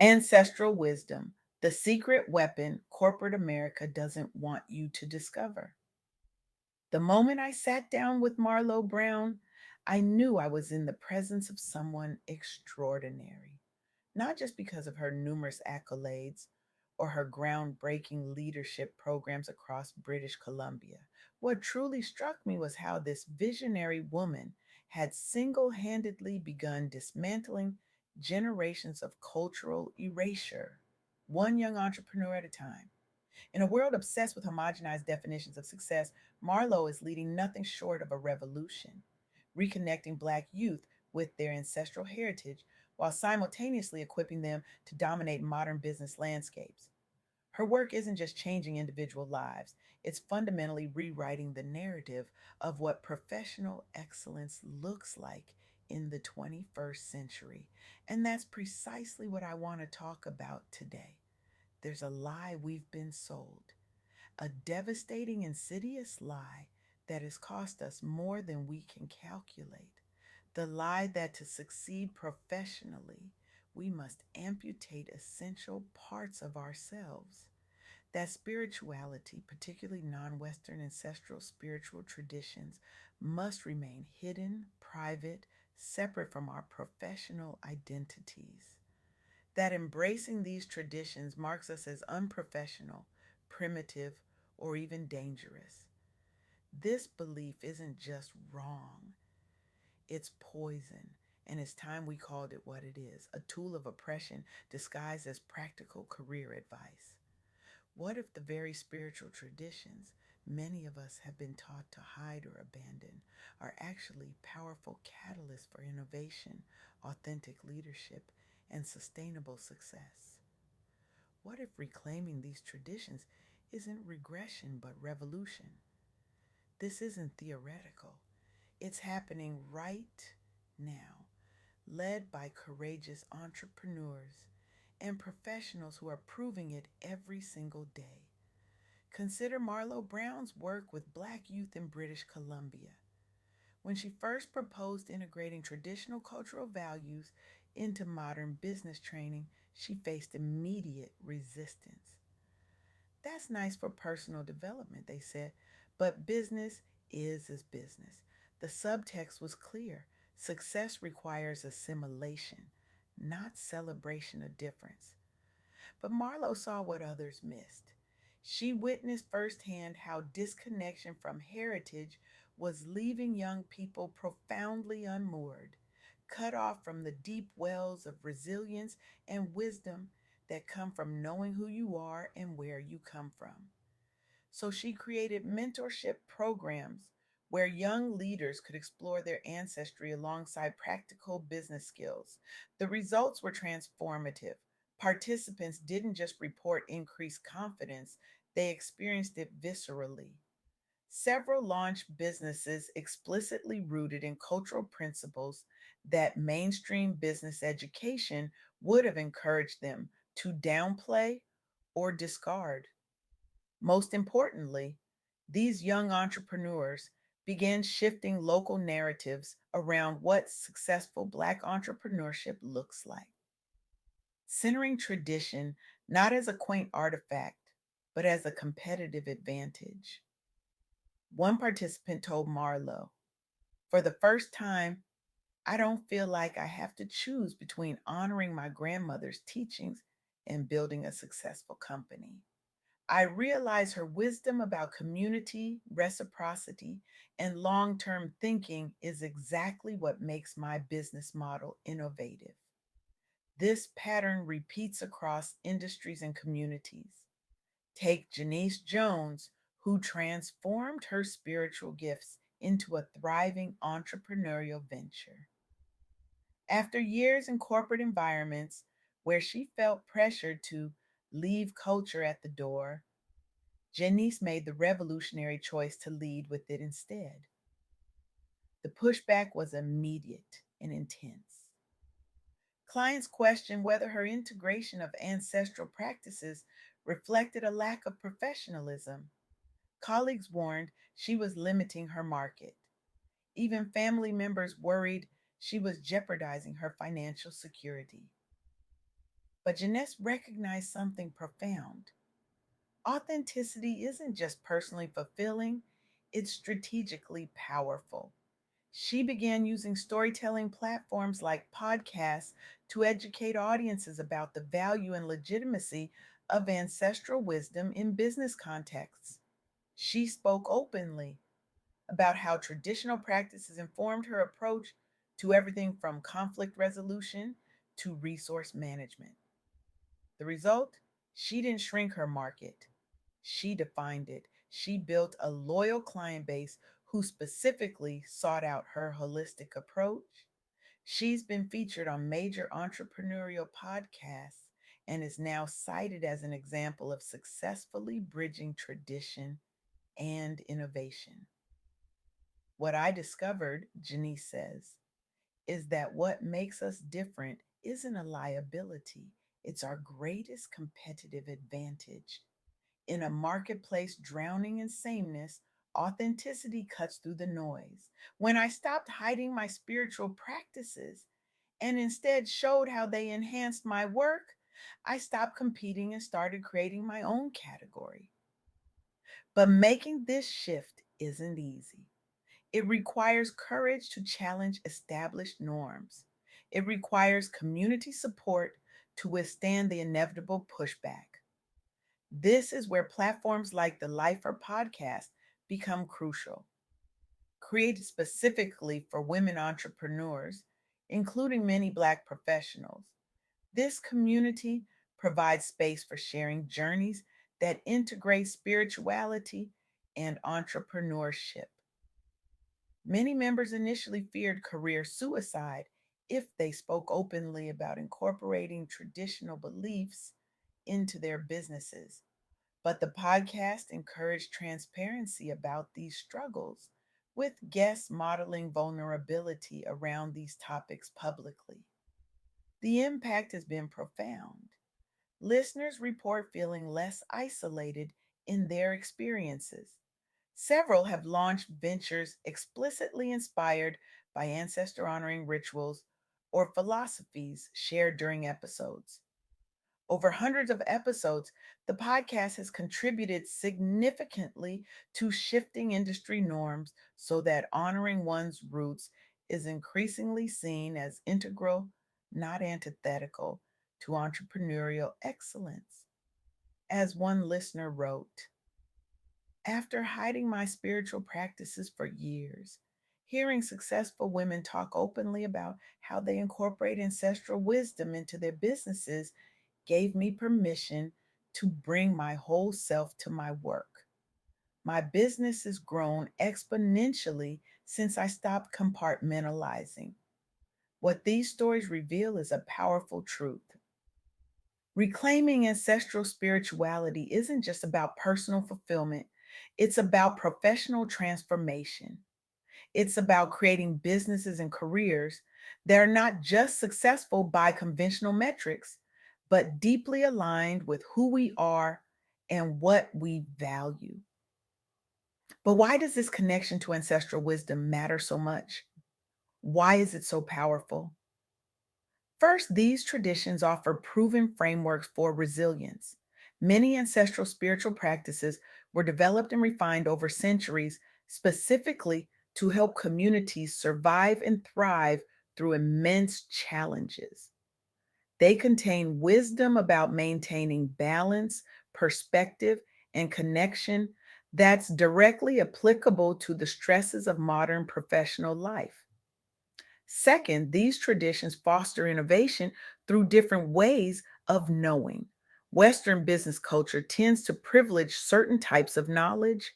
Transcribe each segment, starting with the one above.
Ancestral wisdom, the secret weapon corporate America doesn't want you to discover. The moment I sat down with Marlo Brown, I knew I was in the presence of someone extraordinary, not just because of her numerous accolades or her groundbreaking leadership programs across British Columbia. What truly struck me was how this visionary woman had single handedly begun dismantling generations of cultural erasure, one young entrepreneur at a time. In a world obsessed with homogenized definitions of success, Marlo is leading nothing short of a revolution, reconnecting Black youth with their ancestral heritage while simultaneously equipping them to dominate modern business landscapes. Her work isn't just changing individual lives, it's fundamentally rewriting the narrative of what professional excellence looks like in the 21st century. And that's precisely what I want to talk about today. There's a lie we've been sold, a devastating, insidious lie that has cost us more than we can calculate. The lie that to succeed professionally, we must amputate essential parts of ourselves. That spirituality, particularly non Western ancestral spiritual traditions, must remain hidden, private, separate from our professional identities. That embracing these traditions marks us as unprofessional, primitive, or even dangerous. This belief isn't just wrong, it's poison. And it's time we called it what it is, a tool of oppression disguised as practical career advice. What if the very spiritual traditions many of us have been taught to hide or abandon are actually powerful catalysts for innovation, authentic leadership, and sustainable success? What if reclaiming these traditions isn't regression but revolution? This isn't theoretical, it's happening right now, led by courageous entrepreneurs and professionals who are proving it every single day. Consider Marlo Brown's work with Black youth in British Columbia. When she first proposed integrating traditional cultural values into modern business training, she faced immediate resistance. That's nice for personal development, they said, but business is business. The subtext was clear. Success requires assimilation, not celebration of difference. But Marlowe saw what others missed. She witnessed firsthand how disconnection from heritage was leaving young people profoundly unmoored, cut off from the deep wells of resilience and wisdom that come from knowing who you are and where you come from. So she created mentorship programs where young leaders could explore their ancestry alongside practical business skills. The results were transformative. Participants didn't just report increased confidence, they experienced it viscerally. Several launched businesses explicitly rooted in cultural principles that mainstream business education would have encouraged them to downplay or discard. Most importantly, these young entrepreneurs began shifting local narratives around what successful Black entrepreneurship looks like, centering tradition not as a quaint artifact, but as a competitive advantage. One participant told Marlowe, "For the first time, I don't feel like I have to choose between honoring my grandmother's teachings and building a successful company. I realize her wisdom about community, reciprocity, and long term thinking is exactly what makes my business model innovative. This pattern repeats across industries and communities. Take Janice Jones, who transformed her spiritual gifts into a thriving entrepreneurial venture. After years in corporate environments where she felt pressured to leave culture at the door, Janice made the revolutionary choice to lead with it instead. The pushback was immediate and intense. Clients questioned whether her integration of ancestral practices reflected a lack of professionalism. Colleagues warned she was limiting her market. Even family members worried she was jeopardizing her financial security. But Jeunesse recognized something profound. Authenticity isn't just personally fulfilling, it's strategically powerful. She began using storytelling platforms like podcasts to educate audiences about the value and legitimacy of ancestral wisdom in business contexts. She spoke openly about how traditional practices informed her approach to everything from conflict resolution to resource management. The result? She didn't shrink her market, she defined it. She built a loyal client base who specifically sought out her holistic approach. She's been featured on major entrepreneurial podcasts and is now cited as an example of successfully bridging tradition and innovation. What I discovered, Janice says, is that what makes us different isn't a liability, it's our greatest competitive advantage. In a marketplace drowning in sameness, authenticity cuts through the noise. When I stopped hiding my spiritual practices and instead showed how they enhanced my work, I stopped competing and started creating my own category. But making this shift isn't easy. It requires courage to challenge established norms. It requires community support to withstand the inevitable pushback. This is where platforms like the Lifer podcast become crucial. Created specifically for women entrepreneurs, including many Black professionals, this community provides space for sharing journeys that integrate spirituality and entrepreneurship. Many members initially feared career suicide if they spoke openly about incorporating traditional beliefs into their businesses. But the podcast encouraged transparency about these struggles, with guests modeling vulnerability around these topics publicly. The impact has been profound. Listeners report feeling less isolated in their experiences. Several have launched ventures explicitly inspired by ancestor honoring rituals or philosophies shared during episodes. Over hundreds of episodes, the podcast has contributed significantly to shifting industry norms so that honoring one's roots is increasingly seen as integral, not antithetical, to entrepreneurial excellence. As one listener wrote, after hiding my spiritual practices for years, hearing successful women talk openly about how they incorporate ancestral wisdom into their businesses gave me permission to bring my whole self to my work. My business has grown exponentially since I stopped compartmentalizing. What these stories reveal is a powerful truth. Reclaiming ancestral spirituality isn't just about personal fulfillment, it's about professional transformation. It's about creating businesses and careers that are not just successful by conventional metrics, but deeply aligned with who we are and what we value. But why does this connection to ancestral wisdom matter so much? Why is it so powerful? First, these traditions offer proven frameworks for resilience. Many ancestral spiritual practices were developed and refined over centuries specifically to help communities survive and thrive through immense challenges. They contain wisdom about maintaining balance, perspective, and connection that's directly applicable to the stresses of modern professional life. Second, these traditions foster innovation through different ways of knowing. Western business culture tends to privilege certain types of knowledge,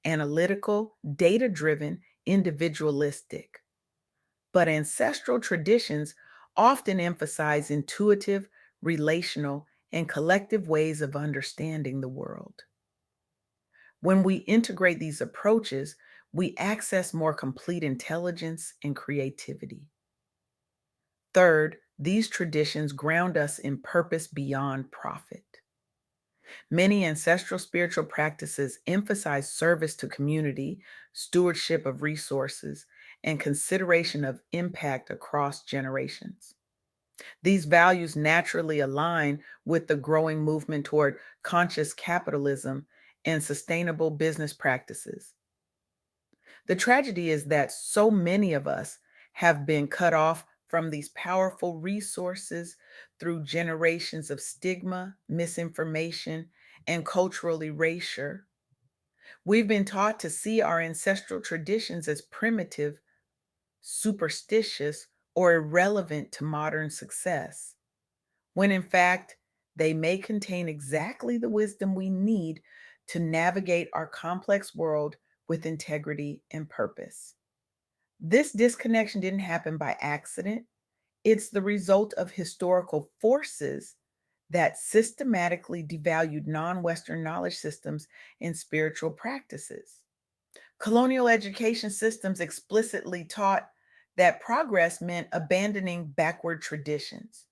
analytical, data driven, individualistic. But ancestral traditions often emphasize intuitive, relational, and collective ways of understanding the world. When we integrate these approaches, we access more complete intelligence and creativity. Third, these traditions ground us in purpose beyond profit. Many ancestral spiritual practices emphasize service to community, stewardship of resources, and consideration of impact across generations. These values naturally align with the growing movement toward conscious capitalism and sustainable business practices. The tragedy is that so many of us have been cut off from these powerful resources through generations of stigma, misinformation, and cultural erasure. We've been taught to see our ancestral traditions as primitive, superstitious, or irrelevant to modern success, when in fact, they may contain exactly the wisdom we need to navigate our complex world with integrity and purpose. This disconnection didn't happen by accident. It's the result of historical forces that systematically devalued non Western knowledge systems and spiritual practices. Colonial education systems explicitly taught that progress meant abandoning backward traditions.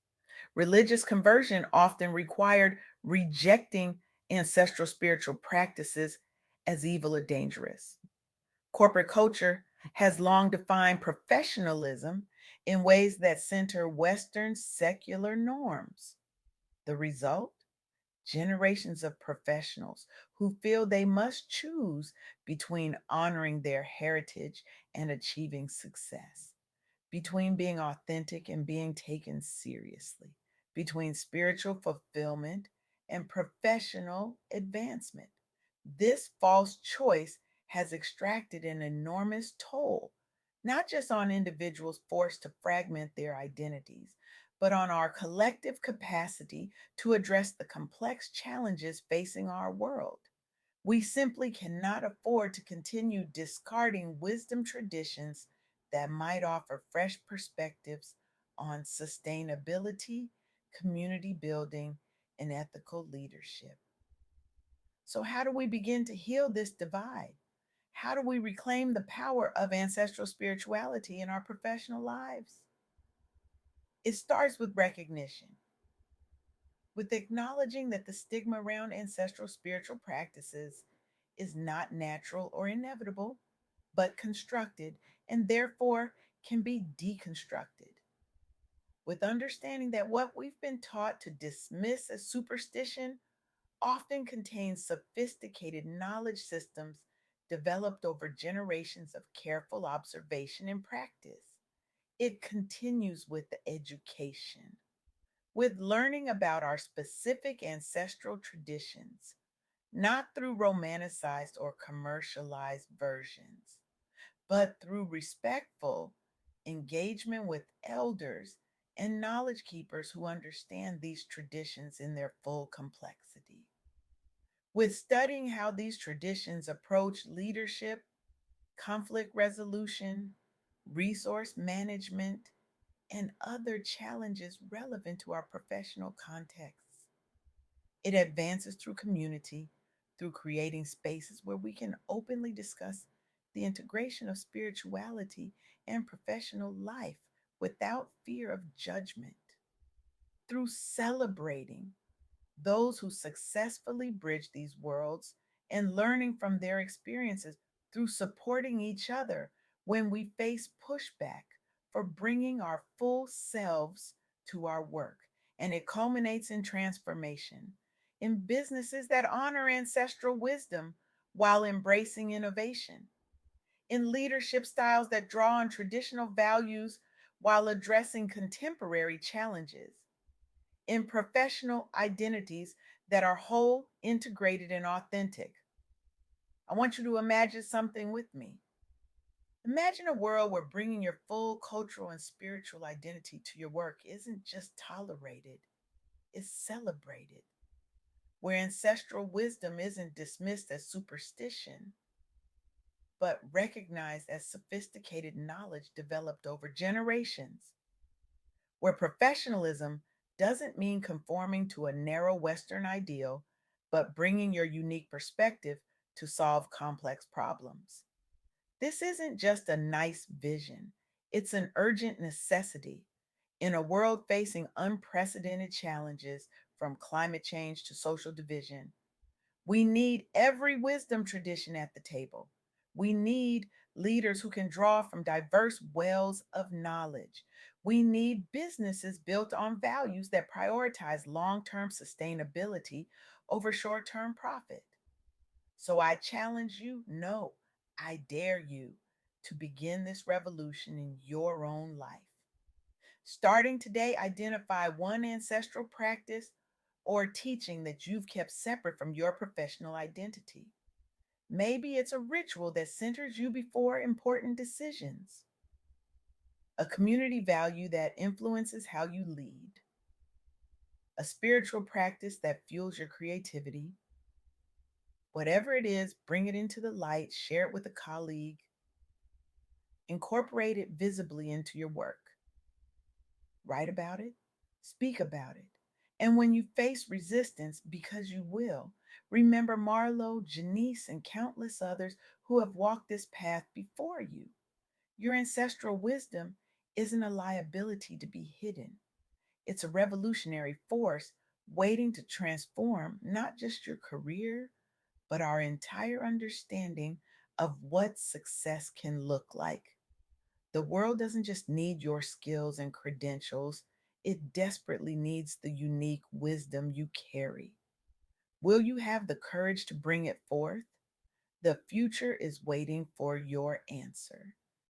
Religious conversion often required rejecting ancestral spiritual practices as evil or dangerous. Corporate culture has long defined professionalism in ways that center Western secular norms. The result? Generations of professionals who feel they must choose between honoring their heritage and achieving success, between being authentic and being taken seriously, between spiritual fulfillment and professional advancement. This false choice has extracted an enormous toll, not just on individuals forced to fragment their identities, but on our collective capacity to address the complex challenges facing our world. We simply cannot afford to continue discarding wisdom traditions that might offer fresh perspectives on sustainability, community building, and ethical leadership. So, how do we begin to heal this divide? How do we reclaim the power of ancestral spirituality in our professional lives? It starts with recognition, with acknowledging that the stigma around ancestral spiritual practices is not natural or inevitable, but constructed and therefore can be deconstructed. With understanding that what we've been taught to dismiss as superstition often contains sophisticated knowledge systems developed over generations of careful observation and practice. It continues with the education, with learning about our specific ancestral traditions, not through romanticized or commercialized versions, but through respectful engagement with elders and knowledge keepers who understand these traditions in their full complexity. With studying how these traditions approach leadership, conflict resolution, resource management, and other challenges relevant to our professional contexts. It advances through community, through creating spaces where we can openly discuss the integration of spirituality and professional life without fear of judgment, through celebrating those who successfully bridge these worlds and learning from their experiences, through supporting each other when we face pushback for bringing our full selves to our work. And it culminates in transformation, in businesses that honor ancestral wisdom while embracing innovation, in leadership styles that draw on traditional values while addressing contemporary challenges, in professional identities that are whole, integrated, and authentic. I want you to imagine something with me. Imagine a world where bringing your full cultural and spiritual identity to your work isn't just tolerated, it's celebrated, where ancestral wisdom isn't dismissed as superstition, but recognized as sophisticated knowledge developed over generations, where professionalism doesn't mean conforming to a narrow Western ideal, but bringing your unique perspective to solve complex problems. This isn't just a nice vision, it's an urgent necessity. In a world facing unprecedented challenges from climate change to social division, we need every wisdom tradition at the table. We need leaders who can draw from diverse wells of knowledge. We need businesses built on values that prioritize long term sustainability over short term profit. So I challenge you, no, I dare you to begin this revolution in your own life. Starting today, identify one ancestral practice or teaching that you've kept separate from your professional identity. Maybe it's a ritual that centers you before important decisions, a community value that influences how you lead, a spiritual practice that fuels your creativity. Whatever it is, bring it into the light, share it with a colleague, incorporate it visibly into your work. Write about it, speak about it. And when you face resistance, because you will, remember Marlo, Janice, and countless others who have walked this path before you. Your ancestral wisdom isn't a liability to be hidden, it's a revolutionary force waiting to transform not just your career, but our entire understanding of what success can look like. The world doesn't just need your skills and credentials, it desperately needs the unique wisdom you carry. Will you have the courage to bring it forth? The future is waiting for your answer.